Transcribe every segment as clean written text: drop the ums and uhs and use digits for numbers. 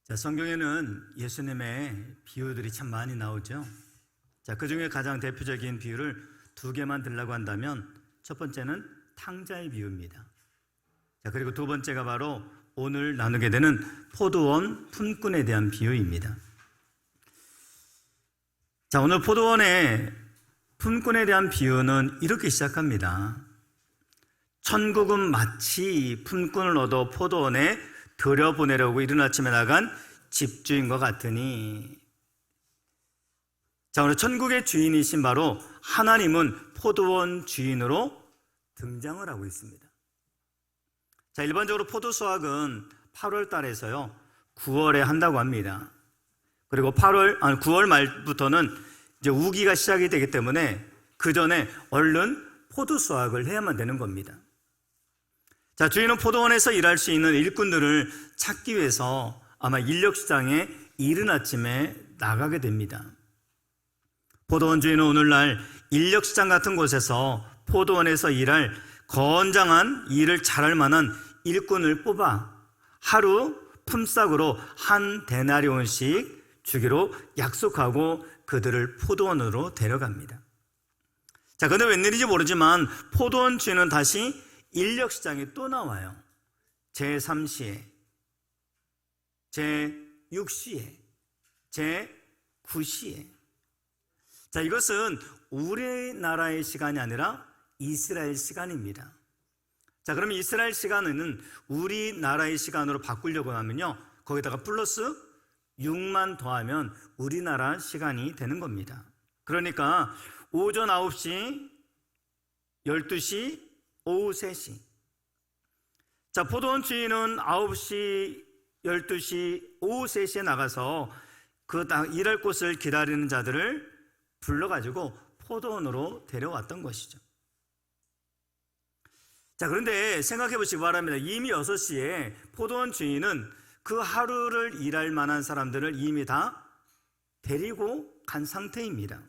자, 성경에는 예수님의 비유들이 참 많이 나오죠. 자, 그 중에 가장 대표적인 비유를 두 개만 들라고 한다면 첫 번째는 탕자의 비유입니다. 자, 그리고 두 번째가 바로 오늘 나누게 되는 포도원 품꾼에 대한 비유입니다. 자, 오늘 포도원의 품꾼에 대한 비유는 이렇게 시작합니다. 천국은 마치 품꾼을 얻어 포도원에 들여보내려고 이른 아침에 나간 집주인과 같으니. 자, 오늘 천국의 주인이신 바로 하나님은 포도원 주인으로 등장을 하고 있습니다. 자, 일반적으로 포도 수확은 8월 달에서요 9월에 한다고 합니다. 그리고 9월 말부터는 이제 우기가 시작이 되기 때문에 그 전에 얼른 포도 수확을 해야만 되는 겁니다. 자, 주인은 포도원에서 일할 수 있는 일꾼들을 찾기 위해서 아마 인력시장에 이른 아침에 나가게 됩니다. 포도원 주인은 오늘날 인력시장 같은 곳에서 포도원에서 일할 건장한 일을 잘할 만한 일꾼을 뽑아 하루 품삯으로 한 데나리온씩 주기로 약속하고 그들을 포도원으로 데려갑니다. 자, 근데 웬일인지 모르지만 포도원 주인은 다시 인력시장에 또 나와요. 제3시에, 제6시에, 제9시에. 자, 이것은 우리나라의 시간이 아니라 이스라엘 시간입니다. 자, 그러면 이스라엘 시간은 우리나라의 시간으로 바꾸려고 하면요 거기다가 플러스 6만 더하면 우리나라 시간이 되는 겁니다. 그러니까 오전 9시, 12시, 오후 3시. 자, 포도원 주인은 9시, 12시, 오후 3시에 나가서 그 일할 곳을 기다리는 자들을 불러가지고 포도원으로 데려왔던 것이죠. 자, 그런데 생각해 보시기 바랍니다. 이미 6시에 포도원 주인은 그 하루를 일할 만한 사람들을 이미 다 데리고 간 상태입니다.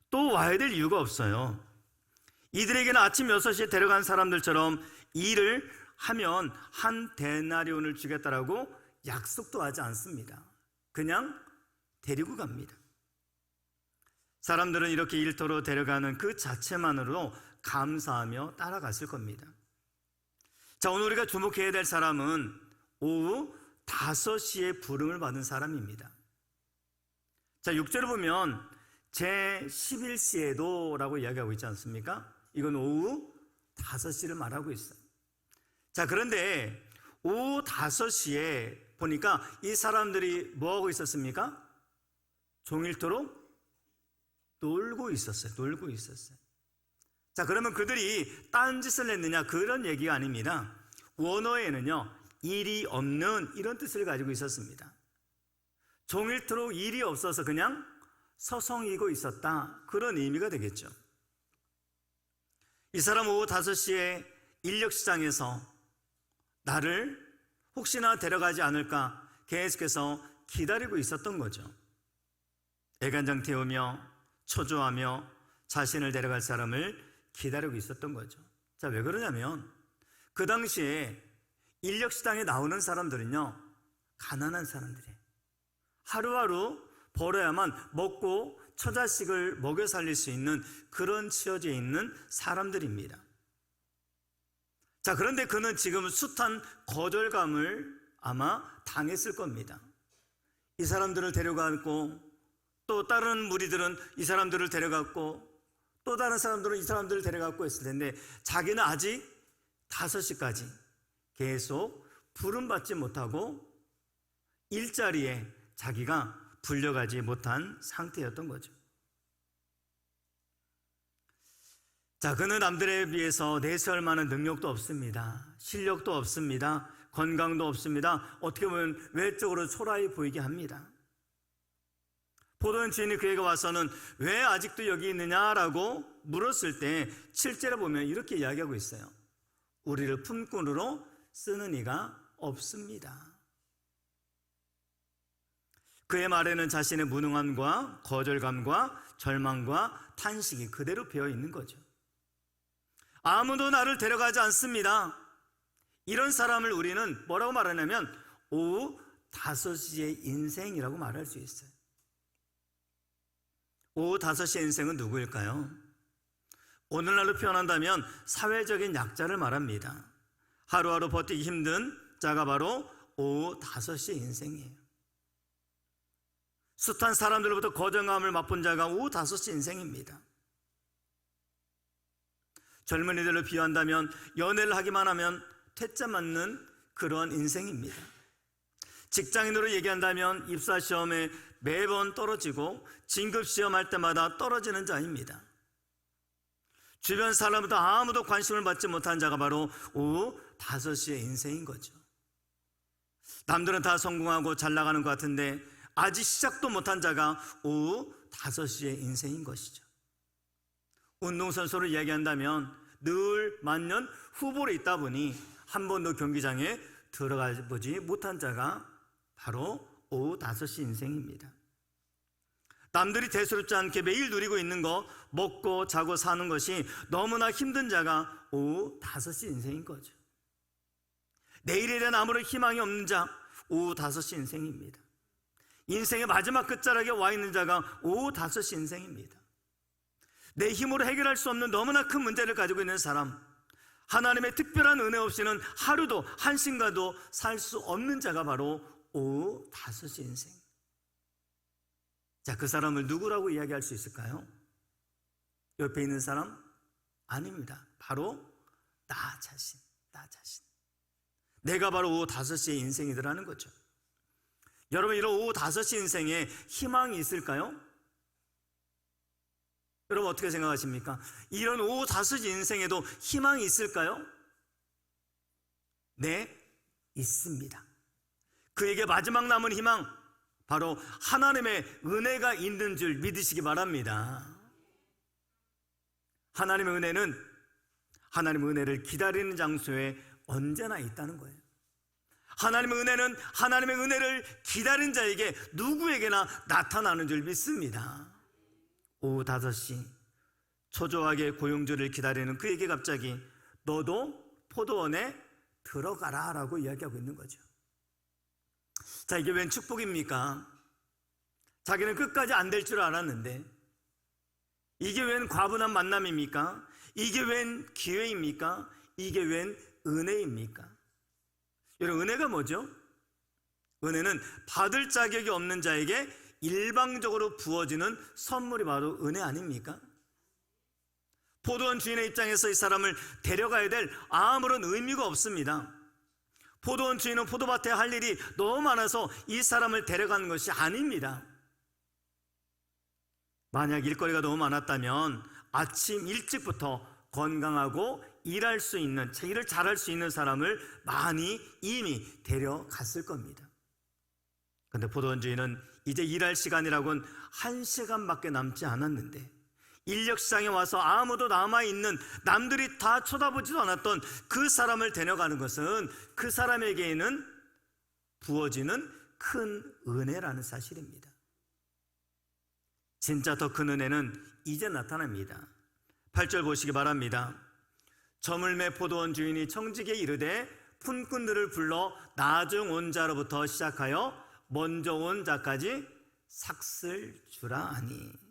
또 와야 될 이유가 없어요. 이들에게는 아침 6시에 데려간 사람들처럼 일을 하면 한 데나리온을 주겠다라고 약속도 하지 않습니다. 그냥 데리고 갑니다. 사람들은 이렇게 일터로 데려가는 그 자체만으로 감사하며 따라갔을 겁니다. 자, 오늘 우리가 주목해야 될 사람은 오후 5시에 부름을 받은 사람입니다. 자, 6절을 보면 제11시에도 라고 이야기하고 있지 않습니까? 이건 오후 5시를 말하고 있어요. 자, 그런데 오후 5시에 보니까 이 사람들이 뭐하고 있었습니까? 종일토록 놀고 있었어요. 자, 그러면 그들이 딴짓을 했느냐, 그런 얘기가 아닙니다. 원어에는요 일이 없는 이런 뜻을 가지고 있었습니다. 종일토록 일이 없어서 그냥 서성이고 있었다, 그런 의미가 되겠죠. 이 사람 오후 5시에 인력시장에서 나를 혹시나 데려가지 않을까 계속해서 기다리고 있었던 거죠. 애간장 태우며 초조하며 자신을 데려갈 사람을 기다리고 있었던 거죠. 자, 왜 그러냐면 그 당시에 인력시장에 나오는 사람들은요 가난한 사람들이에요. 하루하루 벌어야만 먹고 처자식을 먹여 살릴 수 있는 그런 처지에 있는 사람들입니다. 자, 그런데 그는 지금 숱한 거절감을 아마 당했을 겁니다. 이 사람들을 데려가고 또 다른 무리들은 이 사람들을 데려갔고 또 다른 사람들은 이 사람들을 데려갔고 했을 텐데 자기는 아직 5시까지 계속 부름받지 못하고 일자리에 자기가 불려가지 못한 상태였던 거죠. 자, 그는 남들에 비해서 내세울 만한 능력도 없습니다. 실력도 없습니다. 건강도 없습니다. 어떻게 보면 외적으로 초라해 보이게 합니다. 포도원 주인이 그에게 와서는 왜 아직도 여기 있느냐라고 물었을 때 7절에 보면 이렇게 이야기하고 있어요. 우리를 품꾼으로 쓰는 이가 없습니다. 그의 말에는 자신의 무능함과 거절감과 절망과 탄식이 그대로 배어 있는 거죠. 아무도 나를 데려가지 않습니다. 이런 사람을 우리는 뭐라고 말하냐면 오후 5시의 인생이라고 말할 수 있어요. 오후 5시의 인생은 누구일까요? 오늘날로 표현한다면 사회적인 약자를 말합니다. 하루하루 버티기 힘든 자가 바로 오후 5시의 인생이에요. 숱한 사람들로부터 거절감을 맛본 자가 오후 5시 인생입니다. 젊은이들로 비유한다면 연애를 하기만 하면 퇴짜 맞는 그러한 인생입니다. 직장인으로 얘기한다면 입사시험에 매번 떨어지고 진급시험할 때마다 떨어지는 자입니다. 주변 사람부터 아무도 관심을 받지 못한 자가 바로 오후 5시의 인생인 거죠. 남들은 다 성공하고 잘 나가는 것 같은데 아직 시작도 못한 자가 오후 5시의 인생인 것이죠. 운동선수를 얘기한다면 늘 만년 후보로 있다 보니 한 번도 경기장에 들어가 보지 못한 자가 바로 오후 5시 인생입니다. 남들이 대수롭지 않게 매일 누리고 있는 거, 먹고 자고 사는 것이 너무나 힘든 자가 오후 5시 인생인 거죠. 내일에 대한 아무런 희망이 없는 자, 오후 5시 인생입니다. 인생의 마지막 끝자락에 와 있는 자가 오후 5시 인생입니다. 내 힘으로 해결할 수 없는 너무나 큰 문제를 가지고 있는 사람, 하나님의 특별한 은혜 없이는 하루도 한순간도 살 수 없는 자가 바로 오후 5시 인생. 자, 그 사람을 누구라고 이야기할 수 있을까요? 옆에 있는 사람? 아닙니다. 바로 나 자신. 내가 바로 오후 5시의 인생이더라는 거죠. 여러분, 이런 오후 5시 인생에 희망이 있을까요? 여러분 어떻게 생각하십니까? 이런 오후 5시 인생에도 희망이 있을까요? 네, 있습니다. 그에게 마지막 남은 희망, 바로 하나님의 은혜가 있는 줄 믿으시기 바랍니다. 하나님의 은혜를 기다리는 장소에 언제나 있다는 거예요. 하나님의 은혜는 하나님의 은혜를 기다리는 자에게 누구에게나 나타나는 줄 믿습니다. 오후 5시 초조하게 고용주를 기다리는 그에게 갑자기 너도 포도원에 들어가라 라고 이야기하고 있는 거죠. 자, 이게 웬 축복입니까? 자기는 끝까지 안 될 줄 알았는데, 이게 웬 과분한 만남입니까? 이게 웬 기회입니까? 이게 웬 은혜입니까? 여러분, 은혜가 뭐죠? 은혜는 받을 자격이 없는 자에게 일방적으로 부어지는 선물이 바로 은혜 아닙니까? 포도원 주인의 입장에서 이 사람을 데려가야 될 아무런 의미가 없습니다. 포도원 주인은 포도밭에 할 일이 너무 많아서 이 사람을 데려가는 것이 아닙니다. 만약 일거리가 너무 많았다면 아침 일찍부터 건강하고 일할 수 있는, 일을 잘할 수 있는 사람을 많이 이미 데려갔을 겁니다. 그런데 포도원 주인은 이제 일할 시간이라고는 1시간밖에 남지 않았는데 인력시장에 와서 아무도 남아있는, 남들이 다 쳐다보지도 않았던 그 사람을 데려가는 것은 그 사람에게는 부어지는 큰 은혜라는 사실입니다. 진짜 더 큰 은혜는 이제 나타납니다. 8절 보시기 바랍니다. 저물매 포도원 주인이 청지기에 이르되 품꾼들을 불러 나중 온 자로부터 시작하여 먼저 온 자까지 삭슬 주라 하니.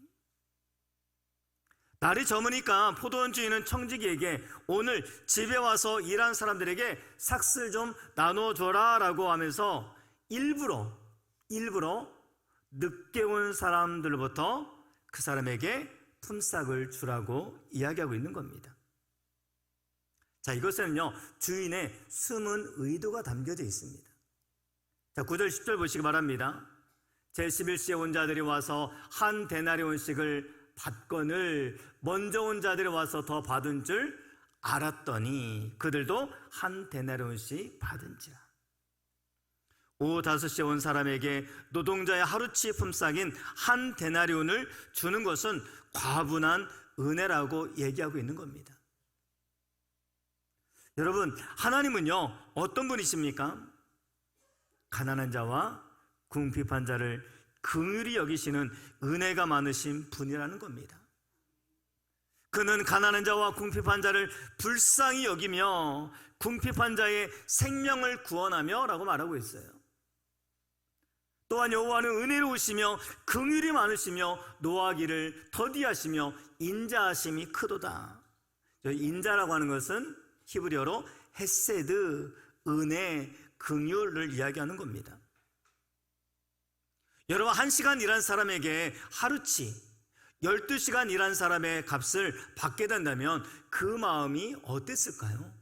날이 저무니까 포도원 주인은 청지기에게 오늘 집에 와서 일한 사람들에게 삭슬 좀 나눠줘라 라고 하면서 일부러 늦게 온 사람들로부터 그 사람에게 품삯을 주라고 이야기하고 있는 겁니다. 자, 이것에는요 주인의 숨은 의도가 담겨져 있습니다. 자, 9절 10절 보시기 바랍니다. 제11시에 온 자들이 와서 한 데나리온씩을 받거늘 먼저 온 자들이 와서 더 받은 줄 알았더니 그들도 한 데나리온씩 받은지라. 오후 5시에 온 사람에게 노동자의 하루치 품삯인 한 데나리온을 주는 것은 과분한 은혜라고 얘기하고 있는 겁니다. 여러분, 하나님은요 어떤 분이십니까? 가난한 자와 궁핍한 자를 긍휼히 여기시는 은혜가 많으신 분이라는 겁니다. 그는 가난한 자와 궁핍한 자를 불쌍히 여기며 궁핍한 자의 생명을 구원하며 라고 말하고 있어요. 또한 여호와는 은혜로우시며 긍휼이 많으시며 노하기를 더디하시며 인자하심이 크도다. 인자라고 하는 것은 히브리어로 헤세드, 은혜, 긍휼을 이야기하는 겁니다. 여러분, 1시간 일한 사람에게 하루치 12시간 일한 사람의 값을 받게 된다면 그 마음이 어땠을까요?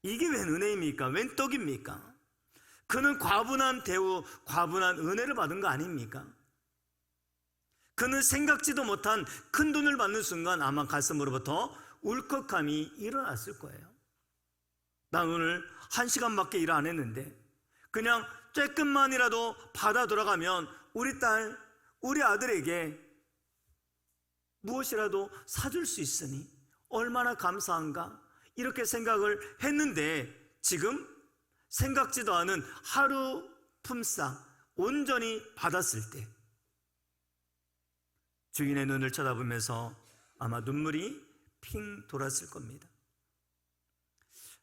이게 웬 은혜입니까? 웬 떡입니까? 그는 과분한 대우, 과분한 은혜를 받은 거 아닙니까? 그는 생각지도 못한 큰 돈을 받는 순간 아마 가슴으로부터 울컥함이 일어났을 거예요. 난 오늘 1시간밖에 일 안 했는데 그냥 조금만이라도 받아 돌아가면 우리 딸, 우리 아들에게 무엇이라도 사줄 수 있으니 얼마나 감사한가, 이렇게 생각을 했는데 지금 생각지도 않은 하루 품삯 온전히 받았을 때 주인의 눈을 쳐다보면서 아마 눈물이 핑 돌았을 겁니다.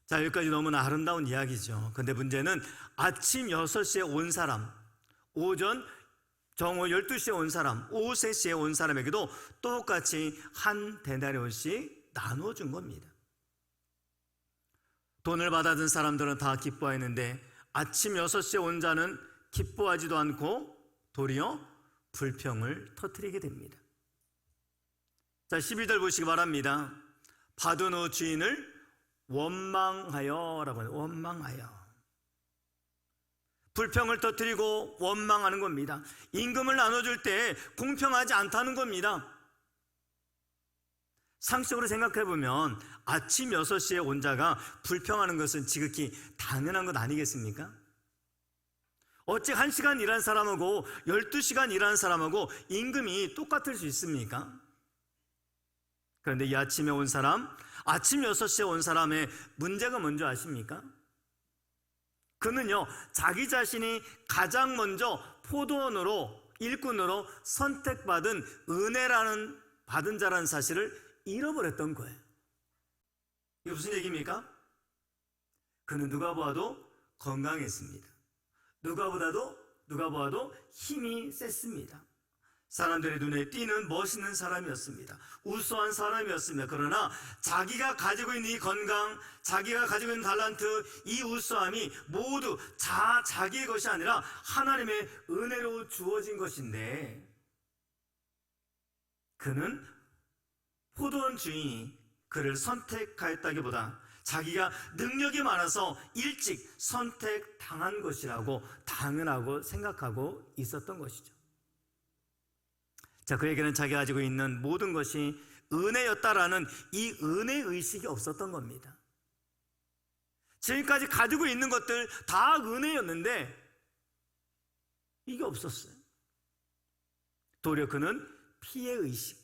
자, 여기까지 너무나 아름다운 이야기죠. 그런데 문제는 아침 6시에 온 사람, 오전 정오 12시에 온 사람, 오후 3시에 온 사람에게도 똑같이 한 데나리온씩 나눠준 겁니다. 돈을 받아든 사람들은 다 기뻐했는데 아침 6시에 온 자는 기뻐하지도 않고 도리어 불평을 터뜨리게 됩니다. 자, 12절 보시기 바랍니다. 받은 후 주인을 원망하여 라고 해요. 원망하여. 불평을 터뜨리고 원망하는 겁니다. 임금을 나눠줄 때 공평하지 않다는 겁니다. 상식적으로 생각해 보면 아침 6시에 온 자가 불평하는 것은 지극히 당연한 것 아니겠습니까? 어찌 1시간 일한 사람하고 12시간 일한 사람하고 임금이 똑같을 수 있습니까? 그런데 이 아침에 온 사람, 아침 6시에 온 사람의 문제가 뭔지 아십니까? 그는요, 자기 자신이 가장 먼저 포도원으로, 일꾼으로 선택받은 은혜라는 받은 자라는 사실을 잃어버렸던 거예요. 이게 무슨 얘기입니까? 그는 누가 보아도 건강했습니다. 누가 보아도 힘이 셌습니다. 사람들의 눈에 띄는 멋있는 사람이었습니다. 우수한 사람이었습니다. 그러나 자기가 가지고 있는 이 건강, 자기가 가지고 있는 달란트, 이 우수함이 모두 자기의 것이 아니라 하나님의 은혜로 주어진 것인데, 그는 포도원 주인이 그를 선택하였다기보다 자기가 능력이 많아서 일찍 선택당한 것이라고 당연하고 생각하고 있었던 것이죠. 자, 그에게는 자기가 가지고 있는 모든 것이 은혜였다라는 이 은혜의식이 없었던 겁니다. 지금까지 가지고 있는 것들 다 은혜였는데 이게 없었어요. 도리어 그는 피해의식.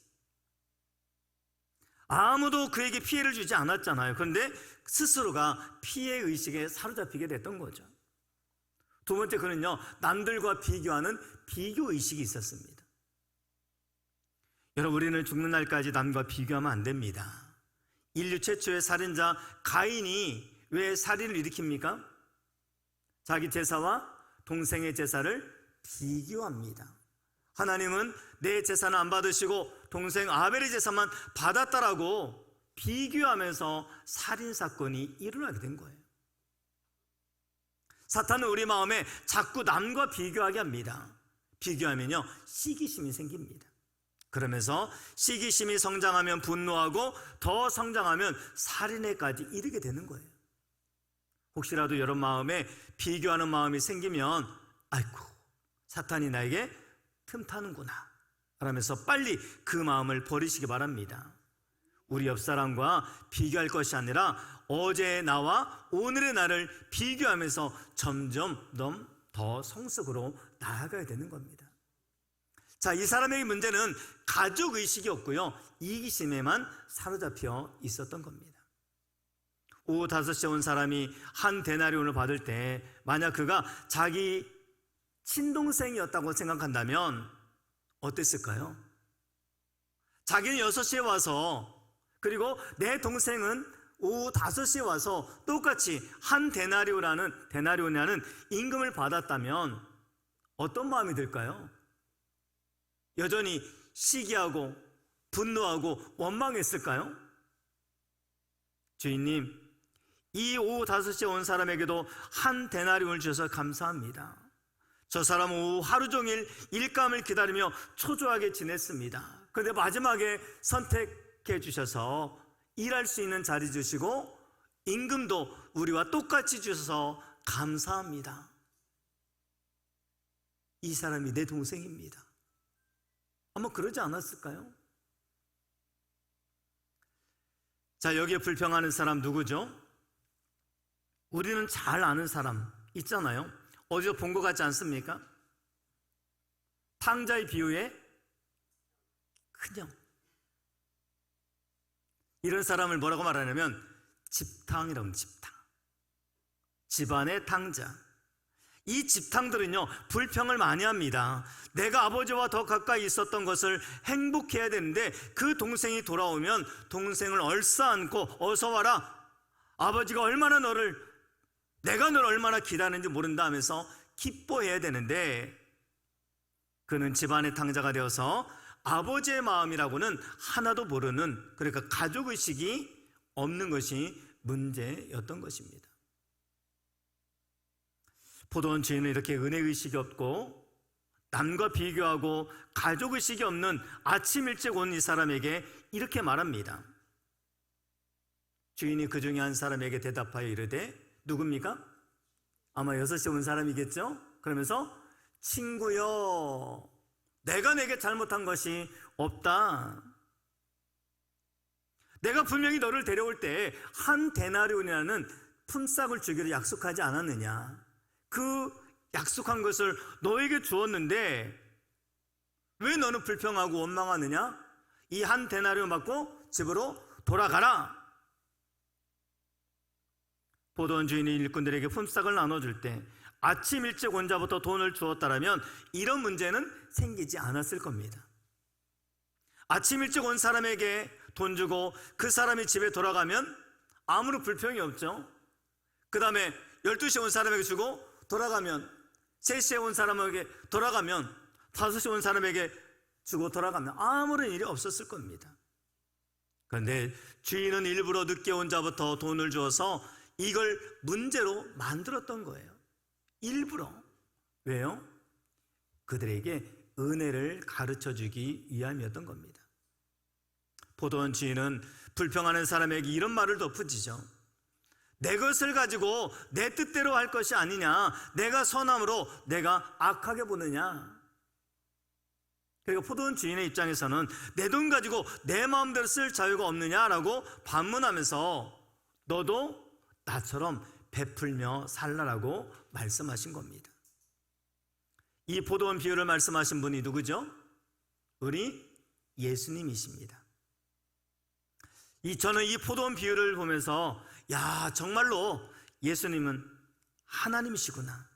아무도 그에게 피해를 주지 않았잖아요. 그런데 스스로가 피해의식에 사로잡히게 됐던 거죠. 두 번째, 그는요, 남들과 비교하는 비교의식이 있었습니다. 여러분, 우리는 죽는 날까지 남과 비교하면 안 됩니다. 인류 최초의 살인자 가인이 왜 살인을 일으킵니까? 자기 제사와 동생의 제사를 비교합니다. 하나님은 내 제사는 안 받으시고 동생 아벨의 제사만 받았다라고 비교하면서 살인사건이 일어나게 된 거예요. 사탄은 우리 마음에 자꾸 남과 비교하게 합니다. 비교하면요, 시기심이 생깁니다. 그러면서 시기심이 성장하면 분노하고 더 성장하면 살인에까지 이르게 되는 거예요. 혹시라도 여러분 마음에 비교하는 마음이 생기면 아이고, 사탄이 나에게 틈타는구나 라면서 빨리 그 마음을 버리시기 바랍니다. 우리 옆사람과 비교할 것이 아니라 어제의 나와 오늘의 나를 비교하면서 점점 더 성숙으로 나아가야 되는 겁니다. 자, 이 사람의 문제는 가족의식이 없고요, 이기심에만 사로잡혀 있었던 겁니다. 오후 5시에 온 사람이 한 데나리온을 받을 때 만약 그가 자기 친동생이었다고 생각한다면 어땠을까요? 자기는 6시에 와서, 그리고 내 동생은 오후 5시에 와서 똑같이 한 데나리온이라는 임금을 받았다면 어떤 마음이 들까요? 여전히 시기하고 분노하고 원망했을까요? 주인님, 이 오후 5시에 온 사람에게도 한 데나리온을 주셔서 감사합니다. 저 사람은 오후 하루 종일 일감을 기다리며 초조하게 지냈습니다. 그런데 마지막에 선택해 주셔서 일할 수 있는 자리 주시고 임금도 우리와 똑같이 주셔서 감사합니다. 이 사람이 내 동생입니다. 아마 그러지 않았을까요? 자, 여기에 불평하는 사람 누구죠? 우리는 잘 아는 사람 있잖아요. 어디서 본 것 같지 않습니까? 탕자의 비유에 큰형. 이런 사람을 뭐라고 말하냐면 집탕이라고 합니다. 집탕. 집안의 탕자. 이 집탕들은요, 불평을 많이 합니다. 내가 아버지와 더 가까이 있었던 것을 행복해야 되는데 그 동생이 돌아오면 동생을 얼싸안고 어서 와라. 아버지가 내가 널 얼마나 기다리는지 모른다 하면서 기뻐해야 되는데 그는 집안의 탕자가 되어서 아버지의 마음이라고는 하나도 모르는, 그러니까 가족의식이 없는 것이 문제였던 것입니다. 포도원 주인은 이렇게 은혜의식이 없고 남과 비교하고 가족의식이 없는 아침 일찍 온 이 사람에게 이렇게 말합니다. 주인이 그 중에 한 사람에게 대답하여 이르되, 누굽니까? 아마 6시에 온 사람이겠죠? 그러면서 친구여, 내가 내게 잘못한 것이 없다. 내가 분명히 너를 데려올 때 한 데나리온이라는 품삯을 주기로 약속하지 않았느냐? 그 약속한 것을 너에게 주었는데 왜 너는 불평하고 원망하느냐? 이 한 데나리온 받고 집으로 돌아가라. 포도원 주인이 일꾼들에게 품삯을 나눠줄 때 아침 일찍 온 자부터 돈을 주었다라면 이런 문제는 생기지 않았을 겁니다. 아침 일찍 온 사람에게 돈 주고 그 사람이 집에 돌아가면 아무런 불평이 없죠. 그 다음에 12시에 온 사람에게 주고 돌아가면, 3시에 온 사람에게 돌아가면, 5시에 온 사람에게 주고 돌아가면 아무런 일이 없었을 겁니다. 그런데 주인은 일부러 늦게 온 자부터 돈을 주어서 이걸 문제로 만들었던 거예요. 일부러. 왜요? 그들에게 은혜를 가르쳐 주기 위함이었던 겁니다. 포도원 주인은 불평하는 사람에게 이런 말을 덧붙이죠. 내 것을 가지고 내 뜻대로 할 것이 아니냐? 내가 선함으로 내가 악하게 보느냐? 그러니까 포도원 주인의 입장에서는 내 돈 가지고 내 마음대로 쓸 자유가 없느냐라고 반문하면서 너도 나처럼 베풀며 살라라고 말씀하신 겁니다. 이 포도원 비유를 말씀하신 분이 누구죠? 우리 예수님이십니다. 저는 이 포도원 비유를 보면서 정말로 예수님은 하나님이시구나.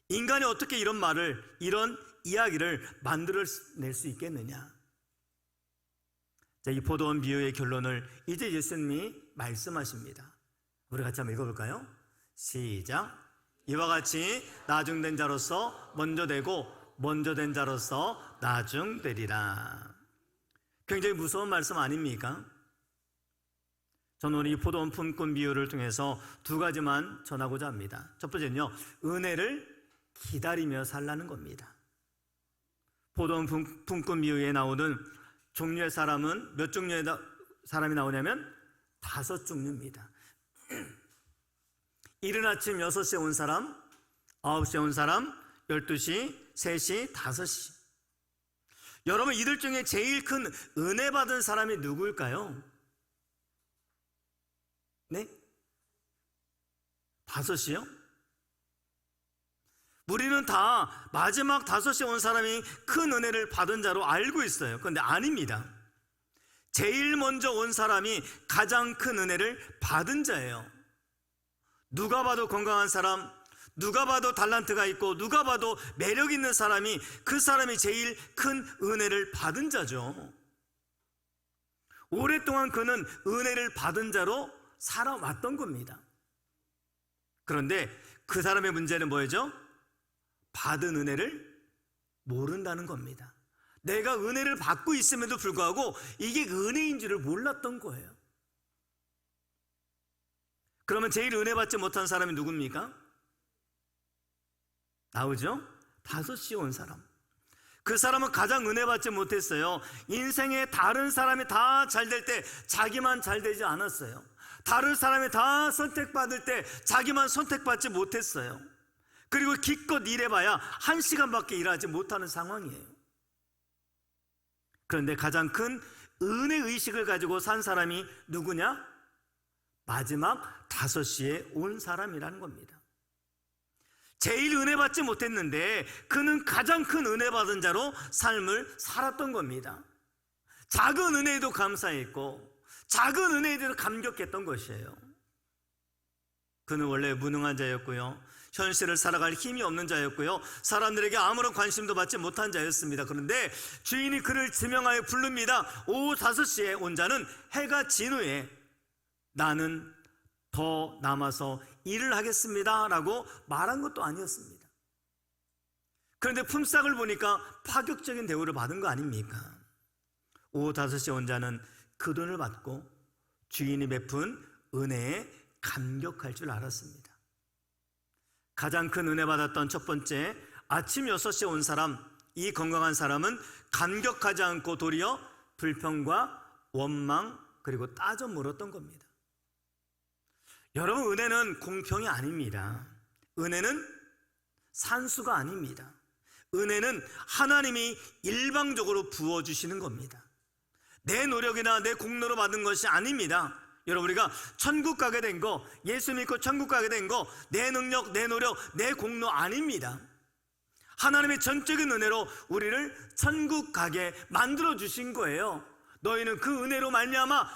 인간이 어떻게 이런 이야기를 만들어낼 수 있겠느냐. 자, 이 포도원 비유의 결론을 이제 예수님이 말씀하십니다. 우리 같이 한번 읽어볼까요? 시작. 이와 같이 나중된 자로서 먼저 되고 먼저 된 자로서 나중되리라. 굉장히 무서운 말씀 아닙니까? 저는 오늘 이 포도원 품꾼 비유를 통해서 2가지만 전하고자 합니다. 첫 번째는요, 은혜를 기다리며 살라는 겁니다. 포도원 품꾼 비유에 나오는 종류의 사람은 몇 종류의 사람이 나오냐면 5종류입니다. 이른 아침 6시에 온 사람, 9시에 온 사람, 12시, 3시, 5시. 여러분, 이들 중에 제일 큰 은혜 받은 사람이 누구일까요? 네? 5시요? 우리는 다 마지막 5시에 온 사람이 큰 은혜를 받은 자로 알고 있어요. 그런데 아닙니다. 제일 먼저 온 사람이 가장 큰 은혜를 받은 자예요. 누가 봐도 건강한 사람, 누가 봐도 달란트가 있고 누가 봐도 매력 있는 사람이, 그 사람이 제일 큰 은혜를 받은 자죠. 오랫동안 그는 은혜를 받은 자로 살아왔던 겁니다. 그런데 그 사람의 문제는 뭐였죠? 받은 은혜를 모른다는 겁니다. 내가 은혜를 받고 있음에도 불구하고 이게 은혜인 줄을 몰랐던 거예요. 그러면 제일 은혜 받지 못한 사람이 누굽니까? 나오죠? 5시에 온 사람. 그 사람은 가장 은혜 받지 못했어요. 인생에 다른 사람이 다 잘 될 때 자기만 잘 되지 않았어요. 다른 사람이 다 선택받을 때 자기만 선택받지 못했어요. 그리고 기껏 일해봐야 1시간밖에 일하지 못하는 상황이에요. 그런데 가장 큰 은혜의식을 가지고 산 사람이 누구냐? 마지막 5시에 온 사람이라는 겁니다. 제일 은혜 받지 못했는데 그는 가장 큰 은혜 받은 자로 삶을 살았던 겁니다. 작은 은혜에도 감사했고 작은 은혜에 대해서 감격했던 것이에요. 그는 원래 무능한 자였고요, 현실을 살아갈 힘이 없는 자였고요, 사람들에게 아무런 관심도 받지 못한 자였습니다. 그런데 주인이 그를 지명하여 부릅니다. 오후 5시에 온 자는 해가 진 후에 나는 더 남아서 일을 하겠습니다 라고 말한 것도 아니었습니다. 그런데 품삯을 보니까 파격적인 대우를 받은 거 아닙니까? 오후 5시에 온 자는 그 돈을 받고 주인이 베푼 은혜에 감격할 줄 알았습니다. 가장 큰 은혜 받았던 첫 번째, 아침 6시에 온 사람, 이 건강한 사람은 감격하지 않고 도리어 불평과 원망 그리고 따져 물었던 겁니다. 여러분, 은혜는 공평이 아닙니다. 은혜는 산수가 아닙니다. 은혜는 하나님이 일방적으로 부어주시는 겁니다. 내 노력이나 내 공로로 받은 것이 아닙니다. 여러분, 우리가 천국 가게 된 거, 예수 믿고 천국 가게 된 거, 내 능력, 내 노력, 내 공로 아닙니다. 하나님의 전적인 은혜로 우리를 천국 가게 만들어 주신 거예요. 너희는 그 은혜로 말미암아,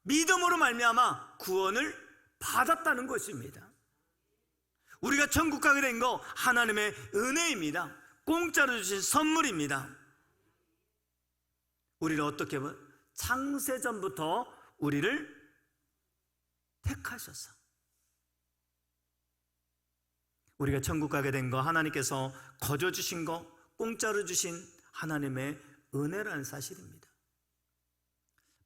믿음으로 말미암아 구원을 받았다는 것입니다. 우리가 천국 가게 된 거 하나님의 은혜입니다. 공짜로 주신 선물입니다. 우리를 어떻게 보면 창세전부터 우리를 택하셔서 우리가 천국 가게 된 거, 하나님께서 거저 주신 거, 공짜로 주신 하나님의 은혜라는 사실입니다.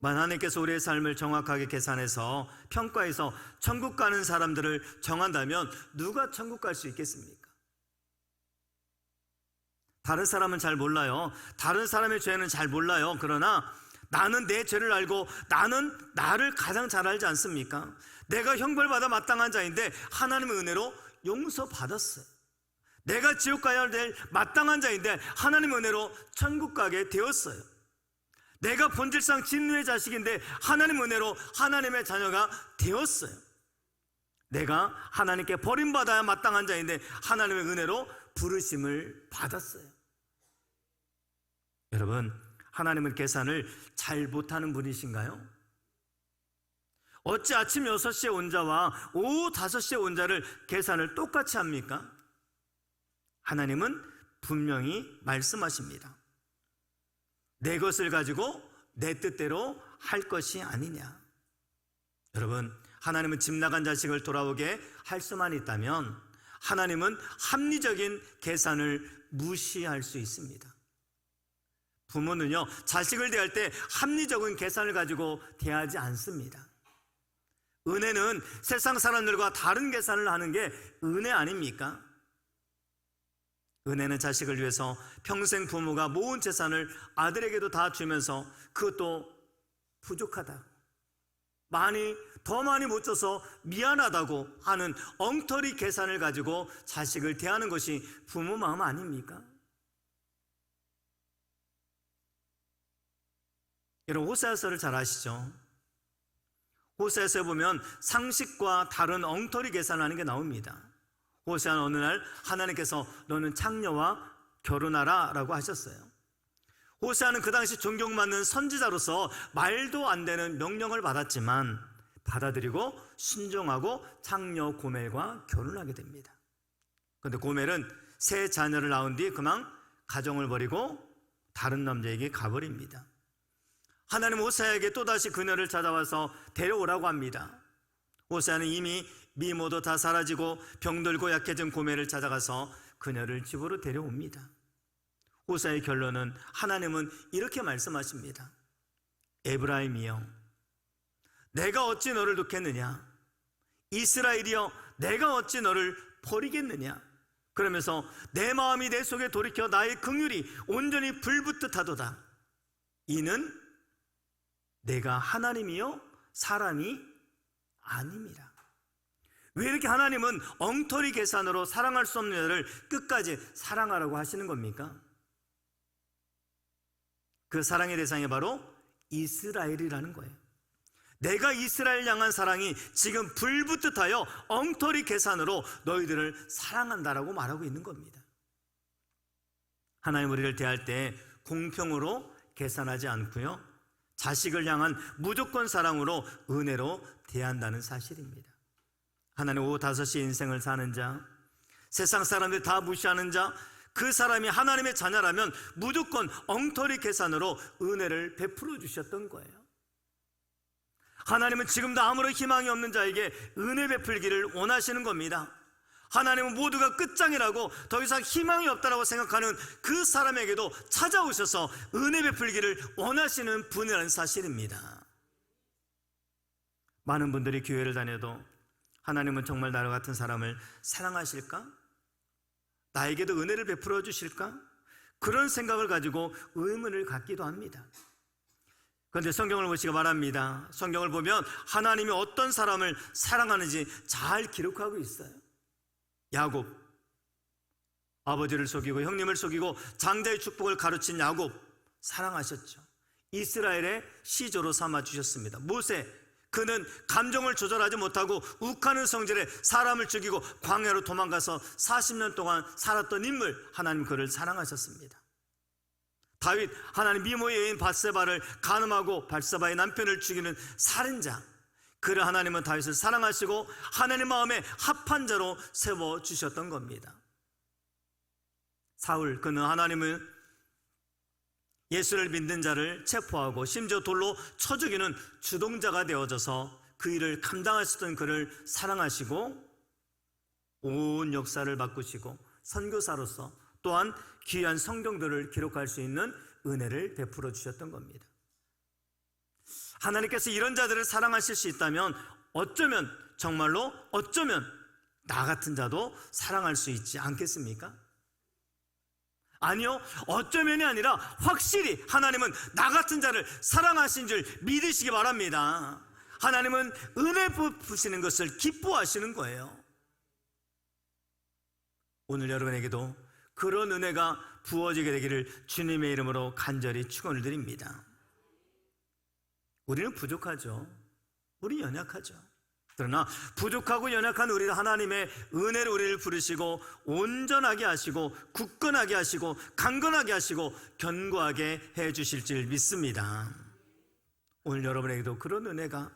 하나님께서 우리의 삶을 정확하게 계산해서 평가해서 천국 가는 사람들을 정한다면 누가 천국 갈 수 있겠습니까? 다른 사람은 잘 몰라요. 다른 사람의 죄는 잘 몰라요. 그러나 나는 내 죄를 알고 나는 나를 가장 잘 알지 않습니까? 내가 형벌받아 마땅한 자인데 하나님의 은혜로 용서받았어요. 내가 지옥 가야 될 마땅한 자인데 하나님의 은혜로 천국 가게 되었어요. 내가 본질상 진노의 자식인데 하나님의 은혜로 하나님의 자녀가 되었어요. 내가 하나님께 버림받아야 마땅한 자인데 하나님의 은혜로 부르심을 받았어요. 여러분, 하나님은 계산을 잘 못하는 분이신가요? 어찌 아침 6시에 온 자와 오후 5시에 온 자를 계산을 똑같이 합니까? 하나님은 분명히 말씀하십니다. 내 것을 가지고 내 뜻대로 할 것이 아니냐. 여러분, 하나님은 집 나간 자식을 돌아오게 할 수만 있다면 하나님은 합리적인 계산을 무시할 수 있습니다. 부모는요, 자식을 대할 때 합리적인 계산을 가지고 대하지 않습니다. 은혜는 세상 사람들과 다른 계산을 하는 게 은혜 아닙니까? 은혜는 자식을 위해서 평생 부모가 모은 재산을 아들에게도 다 주면서 그것도 부족하다, 더 많이 못 줘서 미안하다고 하는 엉터리 계산을 가지고 자식을 대하는 것이 부모 마음 아닙니까? 여러분, 호세아서를 잘 아시죠? 호세아서에 보면 상식과 다른 엉터리 계산하는 게 나옵니다. 호세아는 어느 날 하나님께서 너는 창녀와 결혼하라 라고 하셨어요. 호세아는 그 당시 존경받는 선지자로서 말도 안 되는 명령을 받았지만 받아들이고 순종하고 창녀 고멜과 결혼하게 됩니다. 그런데 고멜은 세 자녀를 낳은 뒤 그만 가정을 버리고 다른 남자에게 가버립니다. 하나님 호세아에게 또다시 그녀를 찾아와서 데려오라고 합니다. 호세아는 이미 미모도 다 사라지고 병들고 약해진 고멜을 찾아가서 그녀를 집으로 데려옵니다. 호세아의 결론은 하나님은 이렇게 말씀하십니다. 에브라임이여, 내가 어찌 너를 놓겠느냐? 이스라엘이여, 내가 어찌 너를 버리겠느냐? 그러면서 내 마음이 내 속에 돌이켜 나의 긍휼이 온전히 불붙듯 하도다. 이는 내가 하나님이요 사람이 아닙니다. 왜 이렇게 하나님은 엉터리 계산으로 사랑할 수 없는 여자를 끝까지 사랑하라고 하시는 겁니까? 그 사랑의 대상이 바로 이스라엘이라는 거예요. 내가 이스라엘 향한 사랑이 지금 불붙듯하여 엉터리 계산으로 너희들을 사랑한다라고 말하고 있는 겁니다. 하나님 우리를 대할 때 공평으로 계산하지 않고요, 자식을 향한 무조건 사랑으로 은혜로 대한다는 사실입니다. 하나님 오후 5시 인생을 사는 자, 세상 사람들 다 무시하는 자, 그 사람이 하나님의 자녀라면 무조건 엉터리 계산으로 은혜를 베풀어 주셨던 거예요. 하나님은 지금도 아무런 희망이 없는 자에게 은혜 베풀기를 원하시는 겁니다. 하나님은 모두가 끝장이라고 더 이상 희망이 없다고 생각하는 그 사람에게도 찾아오셔서 은혜 베풀기를 원하시는 분이라는 사실입니다. 많은 분들이 교회를 다녀도 하나님은 정말 나와 같은 사람을 사랑하실까? 나에게도 은혜를 베풀어 주실까? 그런 생각을 가지고 의문을 갖기도 합니다. 그런데 성경을 보시기 바랍니다. 성경을 보면 하나님이 어떤 사람을 사랑하는지 잘 기록하고 있어요. 야곱, 아버지를 속이고 형님을 속이고 장자의 축복을 가르친 야곱 사랑하셨죠. 이스라엘의 시조로 삼아주셨습니다. 모세, 그는 감정을 조절하지 못하고 욱하는 성질에 사람을 죽이고 광야로 도망가서 40년 동안 살았던 인물, 하나님 그를 사랑하셨습니다. 다윗, 하나님 미모의 여인 밧세바를 간음하고 밧세바의 남편을 죽이는 살인자, 그를 하나님은 다윗을 사랑하시고 하나님 마음에 합한 자로 세워주셨던 겁니다. 사울, 그는 하나님은 예수를 믿는 자를 체포하고 심지어 돌로 쳐 죽이는 주동자가 되어져서 그 일을 감당하셨던 그를 사랑하시고 온 역사를 바꾸시고 선교사로서 또한 귀한 성경들을 기록할 수 있는 은혜를 베풀어 주셨던 겁니다. 하나님께서 이런 자들을 사랑하실 수 있다면 어쩌면, 정말로 어쩌면 나 같은 자도 사랑할 수 있지 않겠습니까? 아니요, 어쩌면이 아니라 확실히 하나님은 나 같은 자를 사랑하신 줄 믿으시기 바랍니다. 하나님은 은혜 베푸시는 것을 기뻐하시는 거예요. 오늘 여러분에게도 그런 은혜가 부어지게 되기를 주님의 이름으로 간절히 축원을 드립니다. 우리는 부족하죠. 우리 연약하죠. 그러나 부족하고 연약한 우리 하나님의 은혜로 우리를 부르시고 온전하게 하시고 굳건하게 하시고 강건하게 하시고 견고하게 해주실 줄 믿습니다. 오늘 여러분에게도 그런 은혜가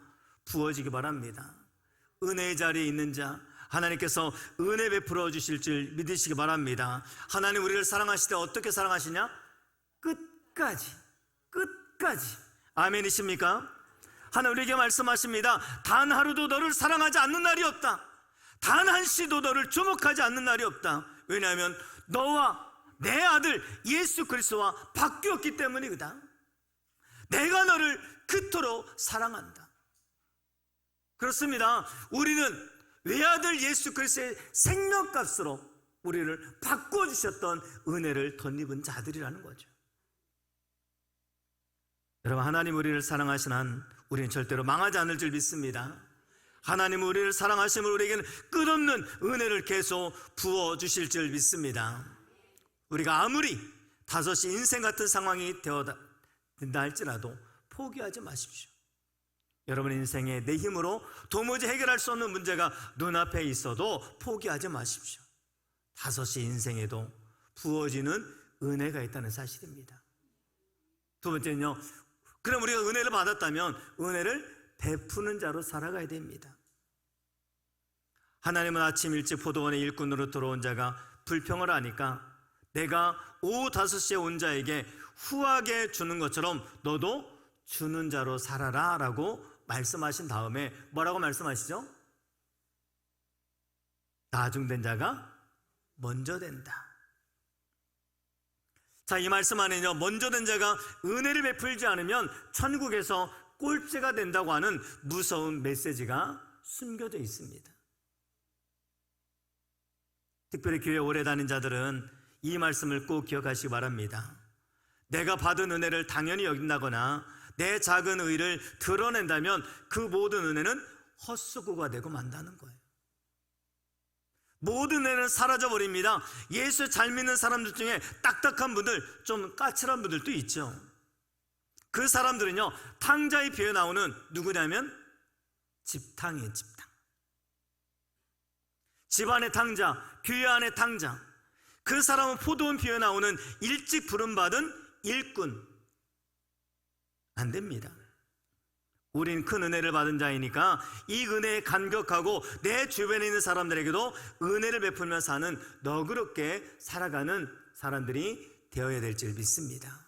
부어지기 바랍니다. 은혜의 자리에 있는 자, 하나님께서 은혜 베풀어 주실 줄 믿으시기 바랍니다. 하나님 우리를 사랑하실 때 어떻게 사랑하시냐? 끝까지. 아멘이십니까? 하나님 우리에게 말씀하십니다. 단 하루도 너를 사랑하지 않는 날이 없다. 단 한시도 너를 주목하지 않는 날이 없다. 왜냐하면 너와 내 아들 예수 그리스도와 바뀌었기 때문이다. 내가 너를 그토록 사랑한다. 그렇습니다. 우리는 외아들 예수 그리스도의 생명값으로 우리를 바꿔주셨던 은혜를 덧입은 자들이라는 거죠. 여러분, 하나님 우리를 사랑하신 한 우리는 절대로 망하지 않을 줄 믿습니다. 하나님 우리를 사랑하심을 우리에게는 끝없는 은혜를 계속 부어주실 줄 믿습니다. 우리가 아무리 5시 인생 같은 상황이 되어다 할지라도 포기하지 마십시오. 여러분 인생에 내 힘으로 도무지 해결할 수 없는 문제가 눈앞에 있어도 포기하지 마십시오. 5시 인생에도 부어지는 은혜가 있다는 사실입니다. 두 번째는요, 그럼 우리가 은혜를 받았다면 은혜를 베푸는 자로 살아가야 됩니다. 하나님은 아침 일찍 포도원의 일꾼으로 들어온 자가 불평을 하니까 내가 오후 5시에 온 자에게 후하게 주는 것처럼 너도 주는 자로 살아라 라고 말씀하신 다음에 뭐라고 말씀하시죠? 나중된 자가 먼저 된다. 자, 이 말씀 안에는요, 먼저 된 자가 은혜를 베풀지 않으면 천국에서 꼴찌가 된다고 하는 무서운 메시지가 숨겨져 있습니다. 특별히 교회 오래 다닌 자들은 이 말씀을 꼭 기억하시기 바랍니다. 내가 받은 은혜를 당연히 여긴다거나 내 작은 의를 드러낸다면 그 모든 은혜는 헛수고가 되고 만다는 거예요. 모든 은혜는 사라져버립니다. 예수 잘 믿는 사람들 중에 딱딱한 분들, 좀 까칠한 분들도 있죠. 그 사람들은요, 탕자에 비어 나오는 누구냐면 집탕이에요. 집탕. 집안의 탕자, 교회 안의 탕자. 그 사람은 포도원 비어 나오는 일찍 부름받은 일꾼. 안 됩니다. 우린 큰 은혜를 받은 자이니까 이 은혜에 감격하고 내 주변에 있는 사람들에게도 은혜를 베풀며 사는 너그럽게 살아가는 사람들이 되어야 될 줄 믿습니다.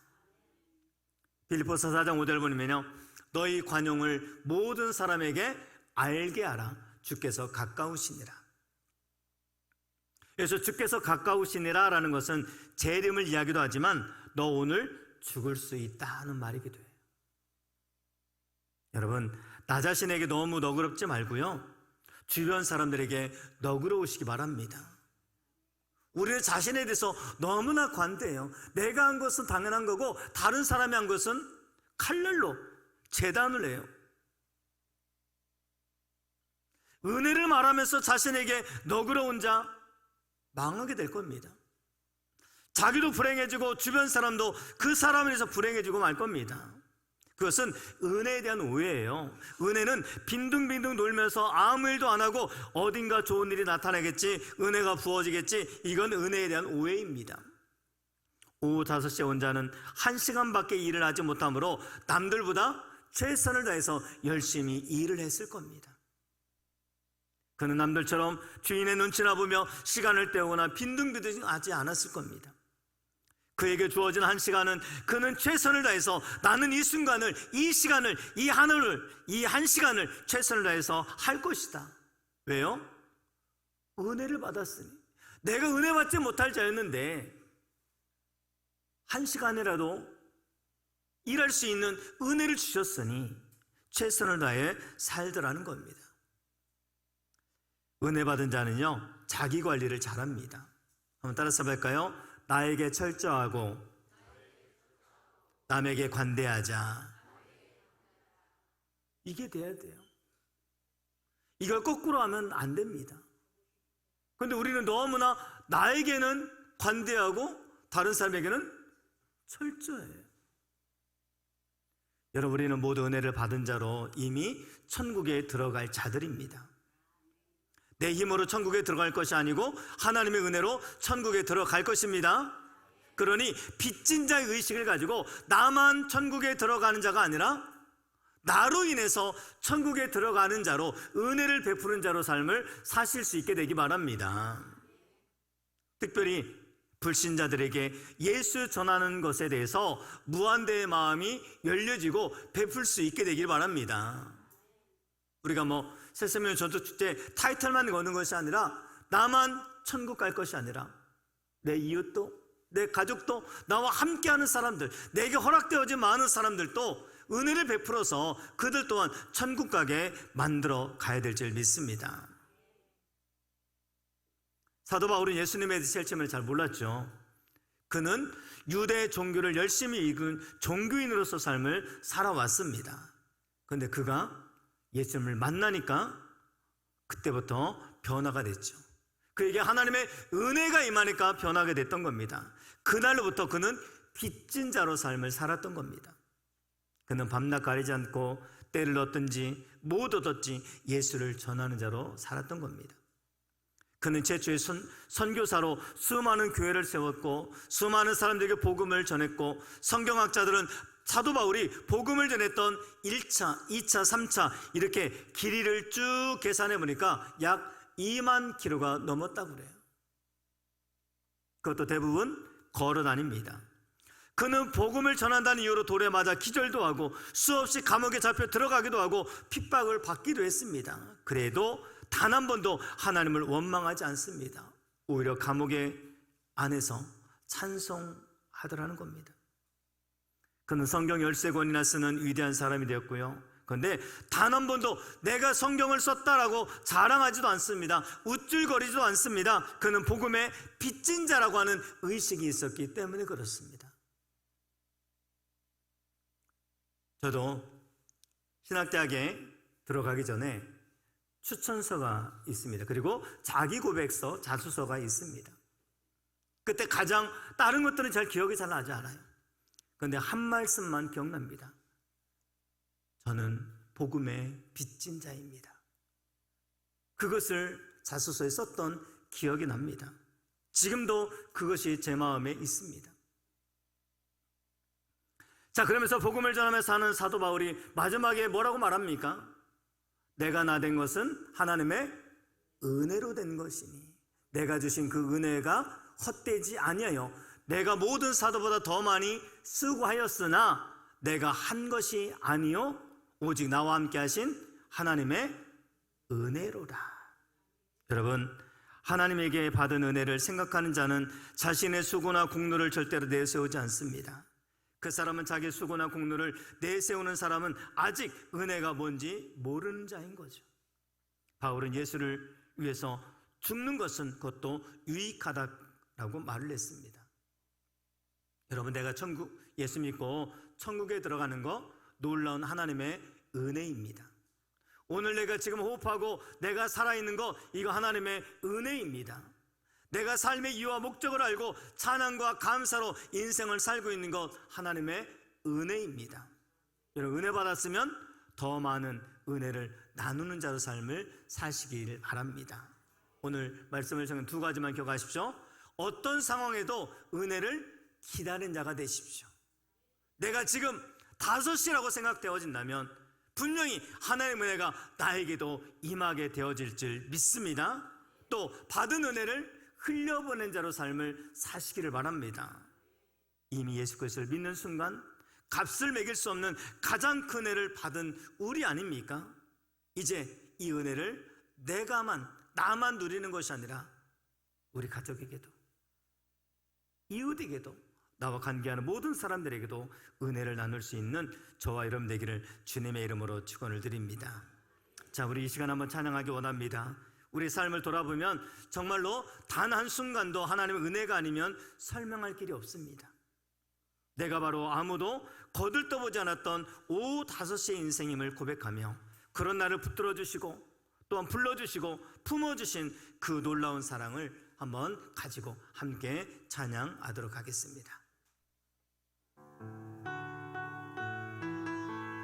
빌립보서 4장 5절 보면요, 너희 관용을 모든 사람에게 알게 하라. 주께서 가까우시니라. 그래서 주께서 가까우시니라 라는 것은 재림을 이야기도 하지만 너 오늘 죽을 수 있다는 말이기도 해요. 여러분, 나 자신에게 너무 너그럽지 말고요, 주변 사람들에게 너그러우시기 바랍니다. 우리 자신에 대해서 너무나 관대해요. 내가 한 것은 당연한 거고 다른 사람이 한 것은 칼날로 재단을 해요. 은혜를 말하면서 자신에게 너그러운 자 망하게 될 겁니다. 자기도 불행해지고 주변 사람도 그 사람에 대해서 불행해지고 말 겁니다. 그것은 은혜에 대한 오해예요. 은혜는 빈둥빈둥 놀면서 아무 일도 안 하고 어딘가 좋은 일이 나타나겠지, 은혜가 부어지겠지, 이건 은혜에 대한 오해입니다. 오후 5시에 온 자는 1시간밖에 일을 하지 못하므로 남들보다 최선을 다해서 열심히 일을 했을 겁니다. 그는 남들처럼 주인의 눈치나 보며 시간을 때우거나 빈둥빈둥 하지 않았을 겁니다. 그에게 주어진 1시간은 그는 최선을 다해서 나는 이 순간을, 이 시간을, 이 하늘을, 이 1시간을 최선을 다해서 할 것이다. 왜요? 은혜를 받았으니. 내가 은혜 받지 못할 자였는데 1시간이라도 일할 수 있는 은혜를 주셨으니 최선을 다해 살더라는 겁니다. 은혜 받은 자는요, 자기 관리를 잘합니다. 한번 따라서 볼까요? 나에게 철저하고 남에게 관대하자. 이게 돼야 돼요. 이걸 거꾸로 하면 안 됩니다. 그런데 우리는 너무나 나에게는 관대하고 다른 사람에게는 철저해요. 여러분, 우리는 모두 은혜를 받은 자로 이미 천국에 들어갈 자들입니다. 내 힘으로 천국에 들어갈 것이 아니고 하나님의 은혜로 천국에 들어갈 것입니다. 그러니 빚진 자의 의식을 가지고 나만 천국에 들어가는 자가 아니라 나로 인해서 천국에 들어가는 자로, 은혜를 베푸는 자로 삶을 사실 수 있게 되기 바랍니다. 특별히 불신자들에게 예수 전하는 것에 대해서 무한대의 마음이 열려지고 베풀 수 있게 되길 바랍니다. 우리가 새세명 전도축제 타이틀만 거는 것이 아니라 나만 천국 갈 것이 아니라 내 이웃도, 내 가족도, 나와 함께하는 사람들, 내게 허락되어진 많은 사람들도 은혜를 베풀어서 그들 또한 천국 가게 만들어 가야 될 줄 믿습니다. 사도 바울은 예수님에 대해서 실체를 잘 몰랐죠. 그는 유대 종교를 열심히 읽은 종교인으로서 삶을 살아왔습니다. 그런데 그가 예수님을 만나니까 그때부터 변화가 됐죠. 그에게 하나님의 은혜가 임하니까 변하게 됐던 겁니다. 그날로부터 그는 빚진 자로 삶을 살았던 겁니다. 그는 밤낮 가리지 않고 때를 얻든지 못 얻었지 예수를 전하는 자로 살았던 겁니다. 그는 최초의 선교사로 수많은 교회를 세웠고 수많은 사람들에게 복음을 전했고, 성경학자들은 사도 바울이 복음을 전했던 1차, 2차, 3차 이렇게 길이를 쭉 계산해 보니까 약 2만 킬로가 넘었다고 그래요. 그것도 대부분 걸어 다닙니다. 그는 복음을 전한다는 이유로 돌에 맞아 기절도 하고 수없이 감옥에 잡혀 들어가기도 하고 핍박을 받기도 했습니다. 그래도 단 한 번도 하나님을 원망하지 않습니다. 오히려 감옥의 안에서 찬송하더라는 겁니다. 그는 성경 13권이나 쓰는 위대한 사람이 되었고요. 그런데 단 한 번도 내가 성경을 썼다라고 자랑하지도 않습니다. 우쭐거리지도 않습니다. 그는 복음의 빚진 자라고 하는 의식이 있었기 때문에 그렇습니다. 저도 신학대학에 들어가기 전에 추천서가 있습니다. 그리고 자기고백서, 자수서가 있습니다. 그때 가장 다른 것들은 잘 기억이 잘 나지 않아요. 그런데 한 말씀만 기억납니다. 저는 복음의 빚진 자입니다. 그것을 자수서에 썼던 기억이 납니다. 지금도 그것이 제 마음에 있습니다. 자, 그러면서 복음을 전하며 사는 사도 바울이 마지막에 뭐라고 말합니까? 내가 나 된 것은 하나님의 은혜로 된 것이니 내가 주신 그 은혜가 헛되지 아니하여 내가 모든 사도보다 더 많이 수고하였으나 내가 한 것이 아니요 오직 나와 함께 하신 하나님의 은혜로라. 여러분, 하나님에게 받은 은혜를 생각하는 자는 자신의 수고나 공로를 절대로 내세우지 않습니다. 그 사람은 자기 수고나 공로를 내세우는 사람은 아직 은혜가 뭔지 모르는 자인 거죠. 바울은 예수를 위해서 죽는 것은 그것도 유익하다라고 말을 했습니다. 여러분, 내가 예수 믿고 천국에 들어가는 거 놀라운 하나님의 은혜입니다. 오늘 내가 지금 호흡하고 내가 살아있는 거 이거 하나님의 은혜입니다. 내가 삶의 이유와 목적을 알고 찬양과 감사로 인생을 살고 있는 것 하나님의 은혜입니다. 여러분, 은혜 받았으면 더 많은 은혜를 나누는 자로 삶을 사시길 바랍니다. 오늘 말씀을 저는 두 가지만 기억하십시오. 어떤 상황에도 은혜를 기다린 자가 되십시오. 내가 지금 5시라고 생각되어진다면 분명히 하나님의 은혜가 나에게도 임하게 되어질 줄 믿습니다. 또 받은 은혜를 흘려보낸 자로 삶을 사시기를 바랍니다. 이미 예수 그리스도를 믿는 순간 값을 매길 수 없는 가장 큰 은혜를 받은 우리 아닙니까? 이제 이 은혜를 나만 누리는 것이 아니라 우리 가족에게도 이웃에게도 나와 관계하는 모든 사람들에게도 은혜를 나눌 수 있는 저와 여러분 되기를 주님의 이름으로 축원을 드립니다. 자, 우리 이 시간 한번 찬양하기 원합니다. 우리 삶을 돌아보면 정말로 단 한순간도 하나님의 은혜가 아니면 설명할 길이 없습니다. 내가 바로 아무도 거들떠보지 않았던 오후 5시의 인생임을 고백하며 그런 나를 붙들어 주시고 또한 불러주시고 품어주신 그 놀라운 사랑을 한번 가지고 함께 찬양하도록 하겠습니다.